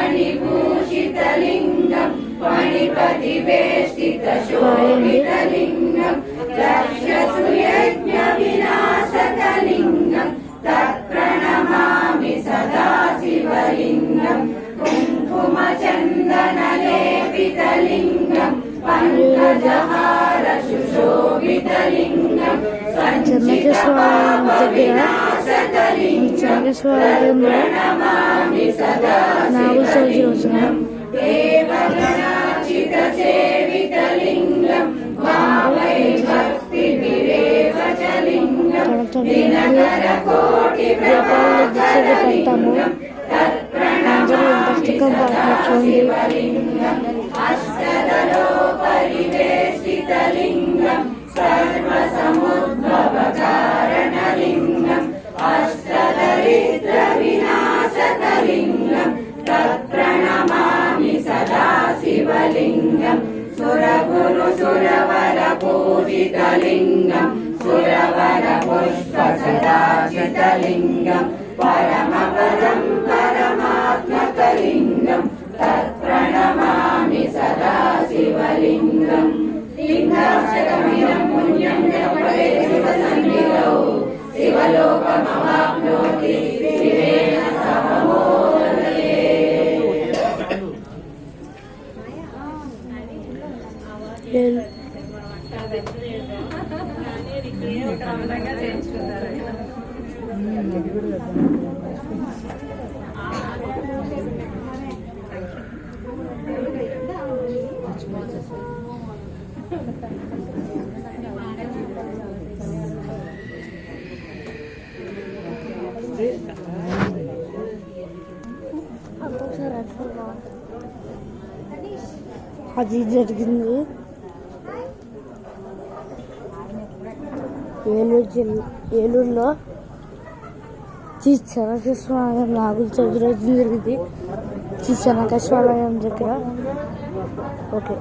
मणिभूषितलिङ्गं मणिपतिवेष्टितशोभितलिङ्गं दक्षसुयज्ञविनाशकलिङ्गं तत्प्रणमामि सदा शिवलिङ्गं कुङ्कुमचन्दनलेपितलिङ्गं पङ्कजहारसुशोभितलिङ्गं सञ्चितपापविनाशकलिङ्गं तत्प्रणमामि सदा शिवलिङ्गं देवगणार्चितसेवितलिङ्गं भावै भक्तिभिरेव च लिङ्गं दिनकरकोटिप्रभाकरलिङ्गं तत्प्रणमामि सदा शिवलिङ्गम् अष्टदलोपरिवेष्टितलिङ्गं सर्वसमुद्भवकारणलिङ्गम् अष्टदरिद्रविनाशकलिङ्गं तत्प्रणमामि सदा शिवलिङ्गं सुरगुरुसुरवरपूजितलिङ्गं सुरवरपुष्पसदाचितलिङ्गं परमपदं परमात्मकलिङ्गं तत्प्रणमामि सदा शिवलिङ्गं लिङ्गाष्टकमिदं पुण्यं जपते शिवसन्निधौ शिवलोकमवाप्नोति शिवेन सह मोदते। అది జరిగింది ఏలూరులో చెనకేశ్వరాలయం నాగుల చవితి రోజు జరిగింది చెనకేశ్వరాలయం దగ్గర. ఓకే.